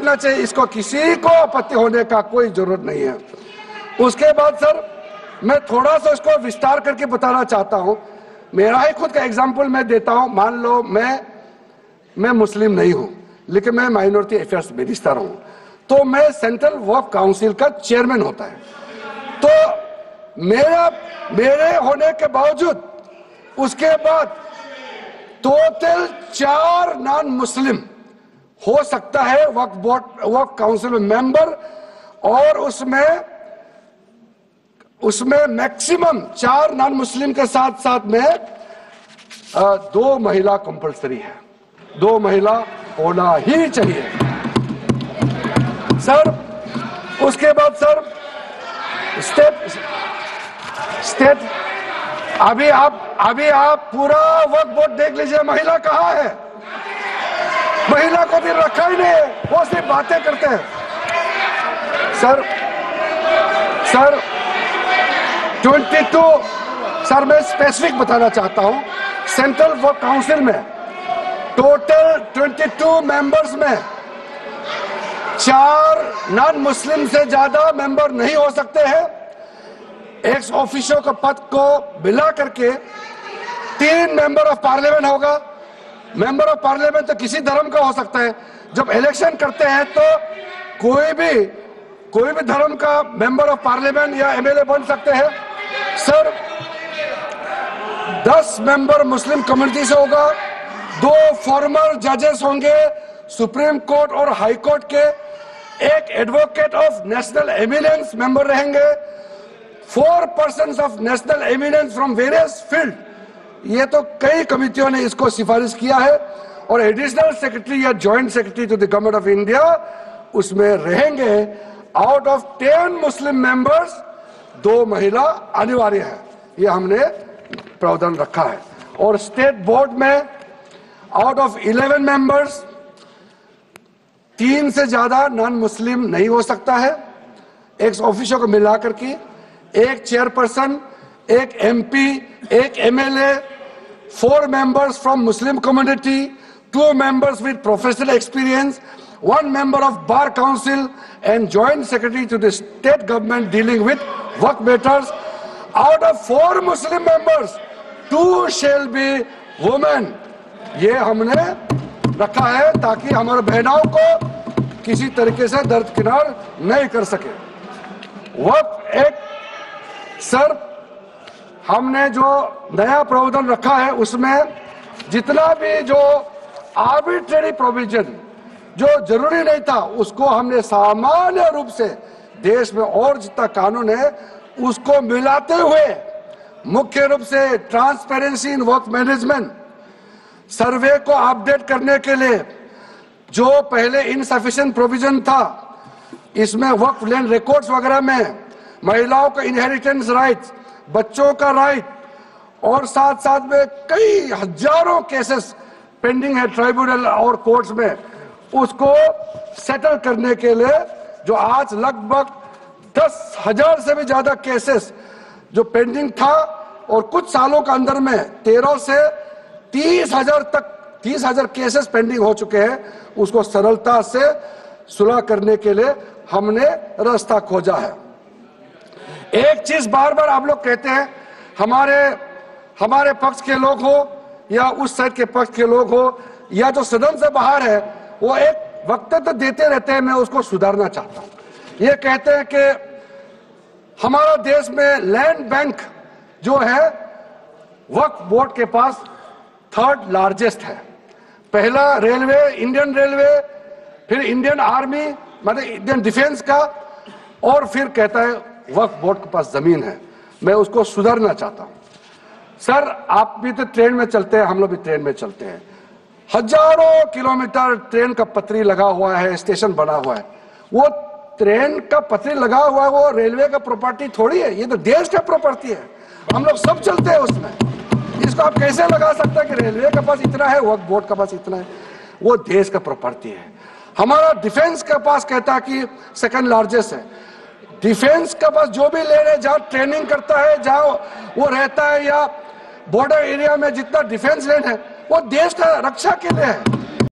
करना चाहिए, इसको किसी को आपत्ति होने का कोई जरूरत नहीं है। उसके बाद सर मैं थोड़ा सा इसको विस्तार करके बताना चाहता हूं। मेरा ही खुद का एग्जांपल मैं देता हूं। मान लो मैं मुस्लिम नहीं हूं, लेकिन मैं माइनॉरिटी अफेयर्स मिनिस्टर हूं, तो मैं सेंट्रल वक्फ काउंसिल का चेयरमैन होता है। तो मेरे होने के बावजूद उसके बाद टोटल 4 नॉन मुस्लिम हो सकता है वक्फ काउंसिल में मेंबर, और उसमें मैक्सिमम 4 नॉन मुस्लिम के साथ साथ में 2 महिला कंपलसरी है। 2 महिला होना ही चाहिए सर। उसके बाद सर स्टेट अभी आप पूरा वक्फ बोर्ड देख लीजिए, महिला कहाँ है? महिला को भी रखा ही नहीं है, वो सिर्फ बातें करते हैं सर। 22 सर मैं स्पेसिफिक बताना चाहता हूं। सेंट्रल वक्फ काउंसिल में टोटल 22 मेंबर्स में 4 नॉन मुस्लिम से ज्यादा मेंबर नहीं हो सकते हैं। एक्स ऑफिशियो के पद को मिला करके 3 मेंबर ऑफ पार्लियामेंट होगा। मेंबर ऑफ पार्लियामेंट तो किसी धर्म का हो सकता है। जब इलेक्शन करते हैं तो कोई भी धर्म का मेंबर ऑफ पार्लियामेंट या एमएलए बन सकते हैं सर। 10 मेंबर मुस्लिम कम्युनिटी से होगा, 2 फॉर्मर जजेस होंगे सुप्रीम कोर्ट और हाई कोर्ट के, 1 advocate of national eminence member रहेंगे, 4 persons of national eminence from various field. ये तो कई कमिटियों ने इसको सिफारिश किया है। और एडिशनल सेक्रेटरी या joint secretary to the government of India उसमें रहेंगे। आउट ऑफ 10 मुस्लिम मेंबर्स 2 महिला अनिवार्य है, ये हमने प्रावधान रखा है। और स्टेट बोर्ड में आउट ऑफ 11 मेंबर्स 3 से ज्यादा नॉन मुस्लिम नहीं हो सकता है। एक्स ऑफिशियो को मिलाकर के 1 chairperson, 1 MP, 1 MLA, 4 members from Muslim community, 2 members with professional experience, 1 member of Bar Council and Joint Secretary to the state government dealing with work matters. Out of 4 Muslim members, 2 shall be women. ये हमने रखा है ताकि हमारे बहनों को किसी तरीके से दरकिनार नहीं कर सके। वक्फ एक्ट सर हमने जो नया प्रावधान रखा है उसमें जितना भी जो आर्बिट्रेरी प्रोविजन जो जरूरी नहीं था उसको हमने सामान्य रूप से देश में और जितना कानून है उसको मिलाते हुए मुख्य रूप से ट्रांसपेरेंसी इन वक्फ मैनेजमेंट, सर्वे को अपडेट करने के लिए जो पहले इनसफिशिएंट प्रोविजन था, इसमें वक्फ लैंड रिकॉर्ड्स वगैरह में महिलाओं का इनहेरिटेंस राइट्स, बच्चों का राइट, और साथ साथ में कई हजारों केसेस पेंडिंग है ट्राइब्यूनल और कोर्ट्स में, उसको सेटल करने के लिए जो आज लगभग 10,000 से भी ज्यादा केसेस जो पेंडिंग था और कुछ सालों के अंदर में 13 से 30,000 केसेस पेंडिंग हो चुके हैं, उसको सरलता से सुलह करने के लिए हमने रास्ता खोजा है। एक चीज बार बार आप लोग कहते हैं, हमारे पक्ष के लोग हो या उस साइड के पक्ष के लोग हो या जो सदन से बाहर है, वो एक वक्तव्य तो देते रहते हैं, मैं उसको सुधारना चाहता हूं। ये कहते हैं कि हमारा देश में लैंड बैंक जो है वक्फ बोर्ड के पास 3rd लार्जेस्ट है। पहला रेलवे, इंडियन रेलवे, फिर इंडियन आर्मी मतलब इंडियन डिफेंस का, और फिर कहता है वक्फ बोर्ड के पास जमीन है। मैं उसको सुधारना चाहता हूं। सर आप भी तो ट्रेन में चलते हैं, हम लोग भी ट्रेन में चलते हैं, हजारों किलोमीटर ट्रेन का पटरी लगा हुआ है, स्टेशन बना हुआ है। वो ट्रेन का पटरी लगा हुआ है, वो रेलवे का प्रॉपर्टी थोड़ी है, ये तो देश का प्रॉपर्टी है, हम लोग सब चलते हैं उसमें। इसको आप कैसे लगा सकते हैं कि रेलवे के पास इतना है, वक्फ बोर्ड के पास इतना है? वो देश का प्रॉपर्टी है। हमारा डिफेंस के पास कहता है कि 2nd लार्जेस्ट है। डिफेंस के पास जो भी ले रहे, जहां ट्रेनिंग करता है, जहां वो रहता है, या बॉर्डर एरिया में जितना डिफेंस लैंड है, वो देश का रक्षा के लिए है।